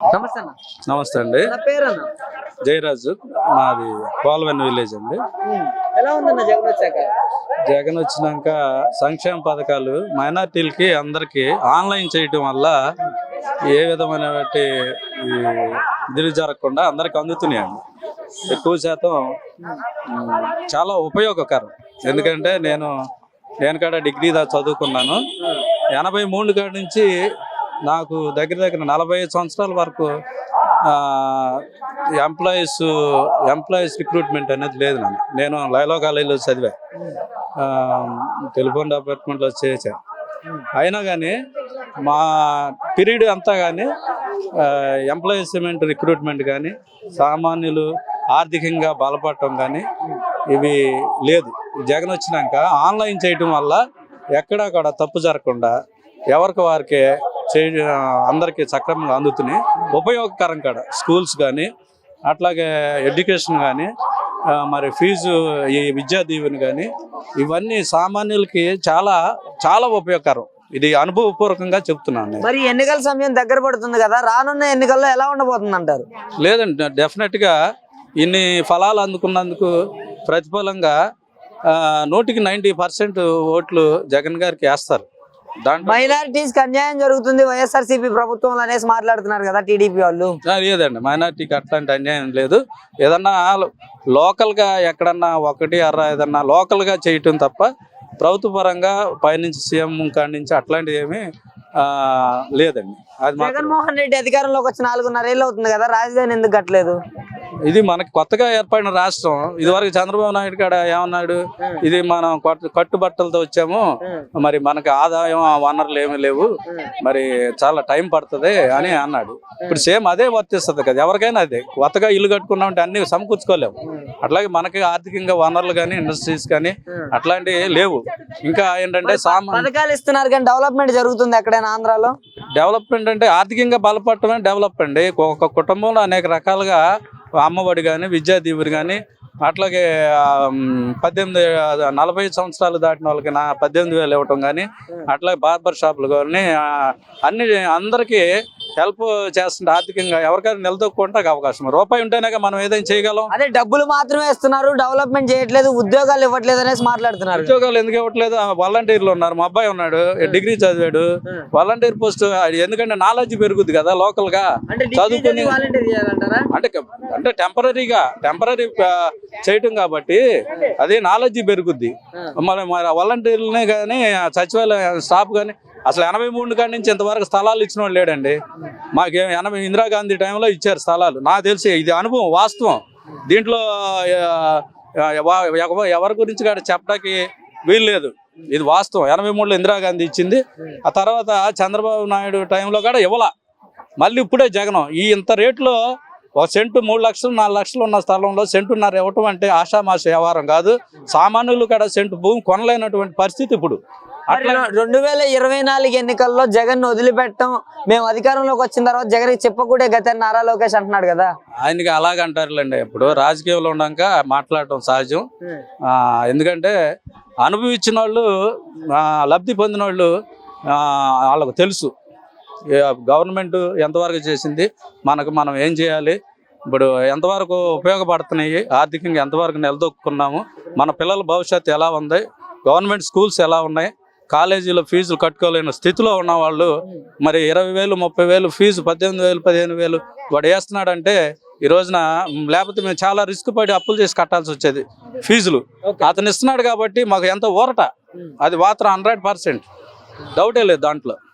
నమస్తే అన్న. నమస్తే అండి. నా పేరన్న. జయరాజు, మాది పోలవెన్ విలేజ్ అండి. ఎలా ఉందన్న జగన్ వచ్చాక? జగన్ వచ్చినాక సంక్షేమ పథకాలు మైనార్టీలకి అందరికి ఆన్లైన్ చేయటం వల్ల ఏ విధమైన ఇది జరగకుండా అందరికి అందుతున్నాయండి. ఎక్కువ శాతం చాలా ఉపయోగకరం. ఎందుకంటే నేను కూడా డిగ్రీ దాకా చదువుకున్నాను. 83 కాడి నుంచి నాకు దగ్గర 45 సంవత్సరాల వరకు ఎంప్లాయీస్ రిక్రూట్మెంట్ అనేది లేదు. నేను లైలో కాలేజీలో చదివా, టెలిఫోన్ డిపార్ట్మెంట్లో చేశాను. అయినా కానీ మా పీరియడ్ అంతా కానీ ఎంప్లాయీస్మెంట్ రిక్రూట్మెంట్ కానీ సామాన్యులు ఆర్థికంగా బలపడటం కానీ ఇవి లేదు. జగన్ వచ్చినాక ఆన్లైన్ చేయటం వల్ల ఎక్కడా కూడా తప్పు జరగకుండా ఎవరికి వారికే అందరికీ సక్రమంగా అందుతున్నాయి. ఉపయోగకరం కూడా స్కూల్స్ కానీ అట్లాగే ఎడ్యుకేషన్ కానీ మరి ఫీజు ఈ విద్యా దీవెన కానీ ఇవన్నీ సామాన్యులకి చాలా చాలా ఉపయోగకరం. ఇది అనుభవపూర్వకంగా చెప్తున్నాను. మరి ఎన్నికల సమయం దగ్గర పడుతుంది కదా, రానున్న ఎన్నికల్లో ఎలా ఉండబోతుంది అంటారు? లేదండి, డెఫినెట్గా ఇన్ని ఫలాలు అందుకున్నందుకు ప్రతిఫలంగా 100కి 90% ఓట్లు జగన్ గారికి వేస్తారు. మైనారిటీస్ కి అన్యాయం జరుగుతుంది వైఎస్ఆర్సీపీ ప్రభుత్వం అనేసి మాట్లాడుతున్నారు కదా టీడీపీ వాళ్ళు. లేదండి, మైనారిటీకి అట్లాంటి అన్యాయం లేదు. ఏదన్నా లోకల్ గా ఎక్కడన్నా ఒకటి అర్రా ఏదన్నా లోకల్ గా చేయటం తప్ప ప్రభుత్వ పరంగా పైనుంచి సీఎం కాడి నుంచి అట్లాంటివి ఏమీ లేదండి. అది జగన్మోహన్ రెడ్డి అధికారంలోకి వచ్చి 4.5 ఏళ్ళు అవుతుంది కదా, రాజధాని ఎందుకు కట్టలేదు? ఇది మనకి కొత్తగా ఏర్పడిన రాష్ట్రం. ఇదివరకు చంద్రబాబు నాయుడు కాడ ఏమన్నాడు, ఇది మనం కట్టుబట్టలతో వచ్చాము, మరి మనకి ఆదాయం వనరులు ఏమీ లేవు, మరి చాలా టైం పడుతుంది అని అన్నాడు. ఇప్పుడు సేమ్ అదే వర్తిస్తుంది కదా ఎవరికైనా. అదే కొత్తగా ఇల్లు కట్టుకున్నామంటే అన్ని సమకూర్చుకోలేము. అట్లాగే మనకి ఆర్థికంగా వనరులు కానీ ఇండస్ట్రీస్ కానీ అట్లాంటివి లేవు. ఇంకా ఏంటంటే పథకాలు ఇస్తున్నారు కానీ డెవలప్మెంట్ జరుగుతుంది ఎక్కడైనా ఆంధ్రాలో? డెవలప్మెంట్ అంటే ఆర్థికంగా బలపడటమే డెవలప్ అండి. ఒక కుటుంబంలో అనేక రకాలుగా అమ్మఒడి కానీ విద్యా దీవెన కానీ అట్లాగే 40 సంవత్సరాలు దాటిన వాళ్ళకి 18,000 ఇవ్వటం కానీ అట్లాగే బార్బర్ షాపులు కానీ అన్ని అందరికీ హెల్ప్ చేస్తుంటే ఆర్థికంగా ఎవరికైనా నిలదొక్కుంటే అవకాశం. రూపాయి ఉంటేనే మనం ఏదైనా చేయగలం. అదే డబ్బులు మాత్రమే ఇస్తున్నారు, డెవలప్మెంట్ చేయట్లేదు, ఉద్యోగాలు ఇవ్వట్లేదు అనేసి మాట్లాడుతున్నారు. ఉద్యోగాలు ఎందుకు ఇవ్వట్లేదు? వాలంటీర్లు ఉన్నారు. మా అబ్బాయి ఉన్నాడు, డిగ్రీ చదివాడు, వాలంటీర్ పోస్ట్. ఎందుకంటే నాలెడ్జ్ పెరుగుద్ది కదా లోకల్ గా చదువుకుని. అంటే టెంపరీ చేయటం కాబట్టి అది నాలెడ్జ్ పెరుగుద్ది. మరి వాలంటీర్లనే కానీ సచివాలయ స్టాఫ్ కానీ అసలు 83 కాడి నుంచి ఇంతవరకు స్థలాలు ఇచ్చిన వాళ్ళు లేడండి. మాకు 80 ఇందిరాగాంధీ టైంలో ఇచ్చారు స్థలాలు. నాకు తెలిసి ఇది అనుభవం, వాస్తవం. దీంట్లో ఎవరి గురించి కూడా చెప్పడానికి వీలు లేదు. ఇది వాస్తవం. 83లో ఇందిరాగాంధీ ఇచ్చింది. ఆ తర్వాత చంద్రబాబు నాయుడు టైంలో కూడా ఇవ్వాల. మళ్ళీ ఇప్పుడే జగనం ఈ ఇంత రేట్లో ఒక సెంటు 3 లక్షలు 4 లక్షలు ఉన్న స్థలంలో సెంటున్నర ఇవ్వటం అంటే ఆషామాష వ్యవహారం కాదు. సామాన్యులు కూడా సెంటు భూమి కొనలేనటువంటి పరిస్థితి ఇప్పుడు. 2024 ఎన్నికల్లో జగన్ వదిలిపెట్టం, మేము అధికారంలోకి వచ్చిన తర్వాత జగన్ చెప్పకూడే గత నారా లోకేష్ అంటున్నాడు కదా. ఆయనకి అలాగంటారులేండి. ఇప్పుడు రాజకీయంలో ఉన్నాక మాట్లాడటం సహజం. ఎందుకంటే అనుభవించిన వాళ్ళు, లబ్ధి పొందిన వాళ్ళు వాళ్ళకు తెలుసు గవర్నమెంట్ ఎంతవరకు చేసింది, మనం ఏం చేయాలి, ఇప్పుడు ఎంతవరకు ఉపయోగపడుతున్నాయి, ఆర్థికంగా ఎంతవరకు నిలదొక్కున్నాము, మన పిల్లల భవిష్యత్తు ఎలా ఉంది, గవర్నమెంట్ స్కూల్స్ ఎలా ఉన్నాయి, కాలేజీలో ఫీజులు కట్టుకోలేని స్థితిలో ఉన్న వాళ్ళు మరి 20,000 30,000 ఫీజు 18,000 15,000 వాడు వేస్తున్నాడంటే ఈ రోజున, లేకపోతే మేము చాలా రిస్క్ పడి అప్పులు చేసి కట్టాల్సి వచ్చేది ఫీజులు. అతను ఇస్తున్నాడు కాబట్టి మాకు ఎంత ఊరట. అది మాత్రం 100% డౌటే లేదు దాంట్లో.